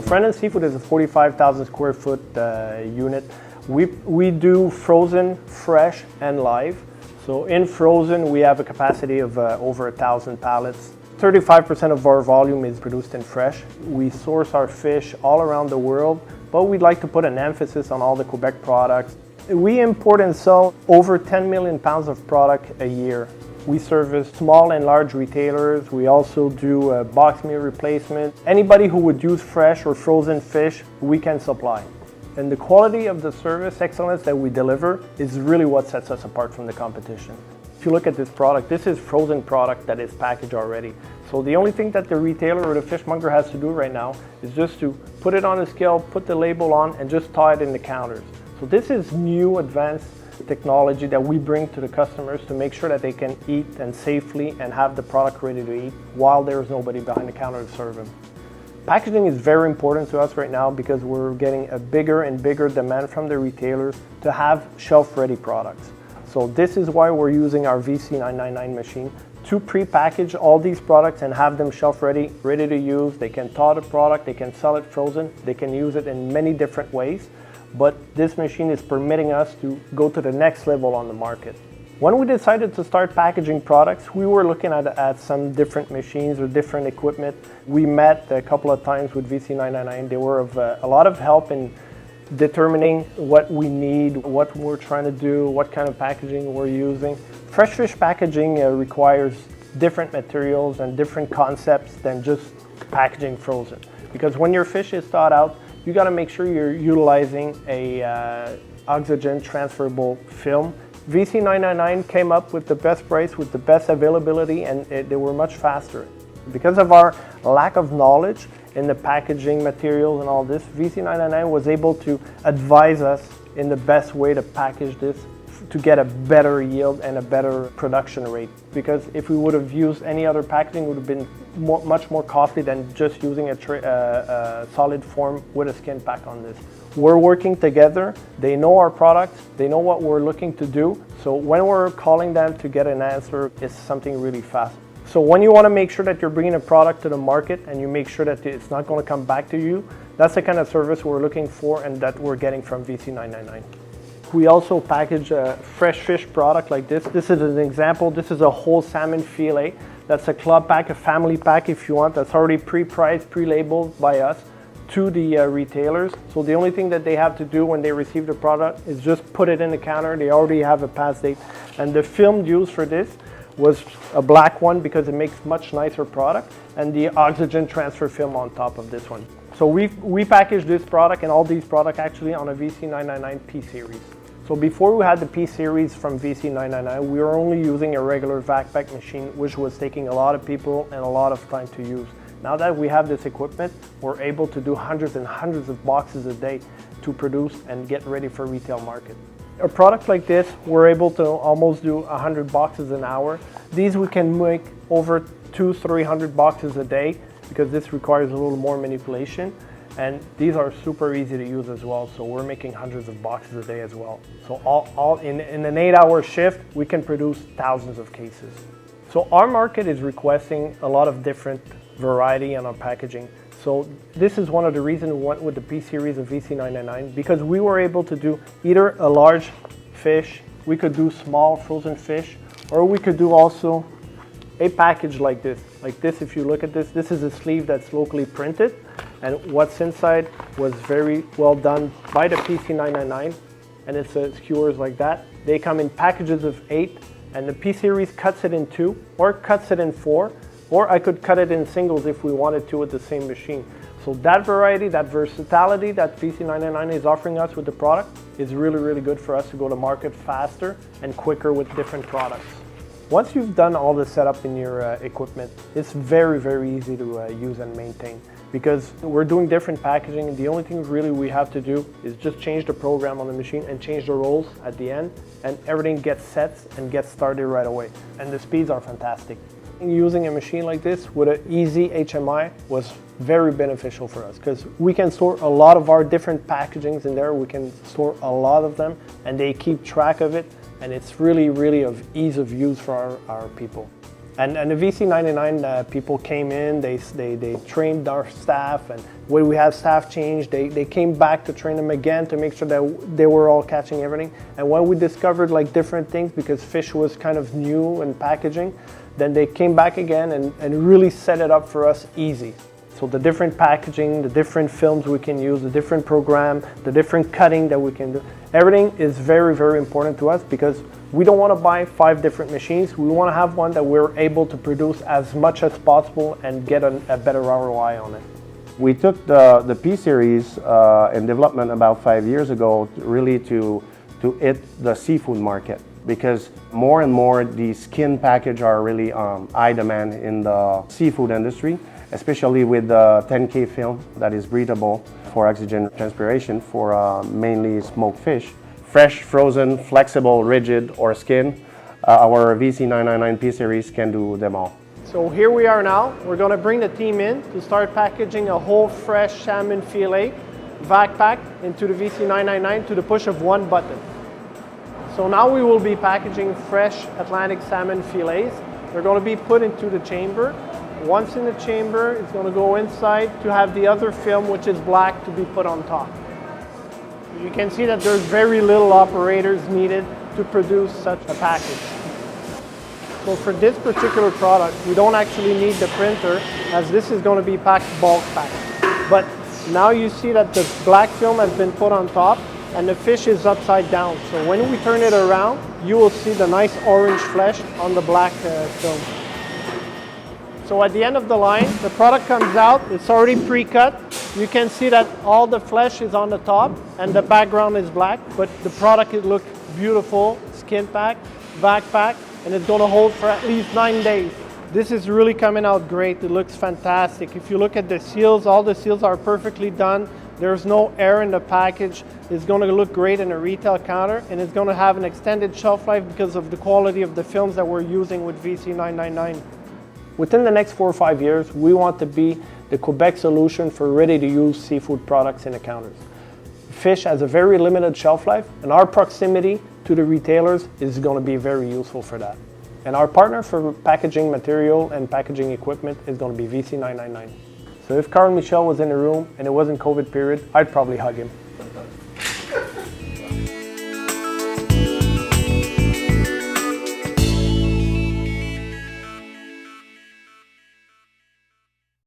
Frandon Seafood is a 45,000 square foot unit. We do frozen, fresh, and live. So in frozen, we have a capacity of over 1,000 pallets. 35% of our volume is produced in fresh. We source our fish all around the world, but we'd like to put an emphasis on all the Quebec products. We import and sell over 10 million pounds of product a year. We service small and large retailers. We also do box meal replacement. Anybody who would use fresh or frozen fish, we can supply. And the quality of the service excellence that we deliver is really what sets us apart from the competition. If you look at this product, this is frozen product that is packaged already. So the only thing that the retailer or the fishmonger has to do right now is just to put it on a scale, put the label on, and just tie it in the counters. So this is new advanced technology that we bring to the customers to make sure that they can eat and safely and have the product ready to eat while there's nobody behind the counter to serve them. Packaging is very important to us right now because we're getting a bigger and bigger demand from the retailers to have shelf-ready products. So this is why we're using our VC999 machine to pre-package all these products and have them shelf-ready, ready to use. They can thaw the product, they can sell it frozen, they can use it in many different ways. But this machine is permitting us to go to the next level on the market. When we decided to start packaging products, we were looking at some different machines or different equipment. We met a couple of times with VC999. They were of a lot of help in determining what we need, what we're trying to do, what kind of packaging we're using. Fresh fish packaging requires different materials and different concepts than just packaging frozen. Because when your fish is thawed out, you got to make sure you're utilizing a oxygen transferable film. VC999 came up with the best price, with the best availability, and they were much faster. Because of our lack of knowledge in the packaging materials and all this, VC999 was able to advise us in the best way to package this to get a better yield and a better production rate. Because if we would have used any other packaging, it would have been much more costly than just using a solid form with a skin pack on this. We're working together. They know our product. They know what we're looking to do. So when we're calling them to get an answer, it's something really fast. So when you want to make sure that you're bringing a product to the market and you make sure that it's not going to come back to you, that's the kind of service we're looking for and that we're getting from VC999. We also package a fresh fish product like this. This is an example. This is a whole salmon fillet. That's a club pack, a family pack if you want. That's already pre-priced, pre-labeled by us to the retailers. So the only thing that they have to do when they receive the product is just put it in the counter. They already have a pass date. And the film used for this was a black one because it makes much nicer product, and the oxygen transfer film on top of this one. So we package this product and all these products actually on a VC999 P series. So before we had the P series from VC999, we were only using a regular vac pack machine, which was taking a lot of people and a lot of time to use. Now that we have this equipment, we're able to do hundreds and hundreds of boxes a day to produce and get ready for retail market. A product like this, we're able to almost do 100 boxes an hour. These we can make over 200-300 boxes a day because this requires a little more manipulation. And these are super easy to use as well, so we're making hundreds of boxes a day as well. So all in an 8-hour shift, we can produce thousands of cases. So our market is requesting a lot of different variety in our packaging. So this is one of the reasons we went with the P series of VC999, because we were able to do either a large fish, we could do small frozen fish, or we could do also a package like this. Like this, if you look at this, this is a sleeve that's locally printed, and what's inside was very well done by the VC999, and it's skewers like that. They come in packages of 8, and the P series cuts it in 2 or cuts it in 4, or I could cut it in singles if we wanted to with the same machine. So that variety, that versatility that VC999 is offering us with the product is really, really good for us to go to market faster and quicker with different products. Once you've done all the setup in your equipment, it's very, very easy to use and maintain because we're doing different packaging, and the only thing really we have to do is just change the program on the machine and change the rolls at the end, and everything gets set and gets started right away. And the speeds are fantastic. Using a machine like this with an easy HMI was very beneficial for us because we can store a lot of our different packagings in there. We can store a lot of them and they keep track of it, and it's really, really of ease of use for our people. And the VC999 people came in, they trained our staff, and when we have staff change, they came back to train them again to make sure that they were all catching everything. And when we discovered like different things, because fish was kind of new in packaging, then they came back again and really set it up for us easy. So the different packaging, the different films we can use, the different program, the different cutting that we can do, everything is very, very important to us, because we don't want to buy 5 different machines. We want to have one that we're able to produce as much as possible and get a better ROI on it. We took the P-Series in development about 5 years ago really to hit the seafood market, because more and more the skin package are really high demand in the seafood industry, especially with the 10K film that is breathable for oxygen transpiration for mainly smoked fish. Fresh, frozen, flexible, rigid, or skin, our VC999 P-Series can do them all. So here we are now. We're going to bring the team in to start packaging a whole fresh salmon fillet vac pack into the VC999 to the push of one button. So now we will be packaging fresh Atlantic salmon fillets. They're going to be put into the chamber. Once in the chamber, it's going to go inside to have the other film, which is black, to be put on top. You can see that there's very little operators needed to produce such a package. So for this particular product, we don't actually need the printer, as this is going to be packed bulk packed. But now you see that the black film has been put on top and the fish is upside down. So when we turn it around, you will see the nice orange flesh on the black film. So at the end of the line, the product comes out, it's already pre-cut. You can see that all the flesh is on the top and the background is black, but the product looks beautiful, skin pack, vac pack, and it's going to hold for at least 9 days. This is really coming out great. It looks fantastic. If you look at the seals, all the seals are perfectly done. There's no air in the package. It's going to look great in a retail counter, and it's going to have an extended shelf life because of the quality of the films that we're using with VC999. Within the next 4 or 5 years, we want to be the Quebec solution for ready-to-use seafood products in the counters. Fish has a very limited shelf life, and our proximity to the retailers is going to be very useful for that. And our partner for packaging material and packaging equipment is going to be VC999. So if Carl Michel was in the room and it wasn't COVID period, I'd probably hug him.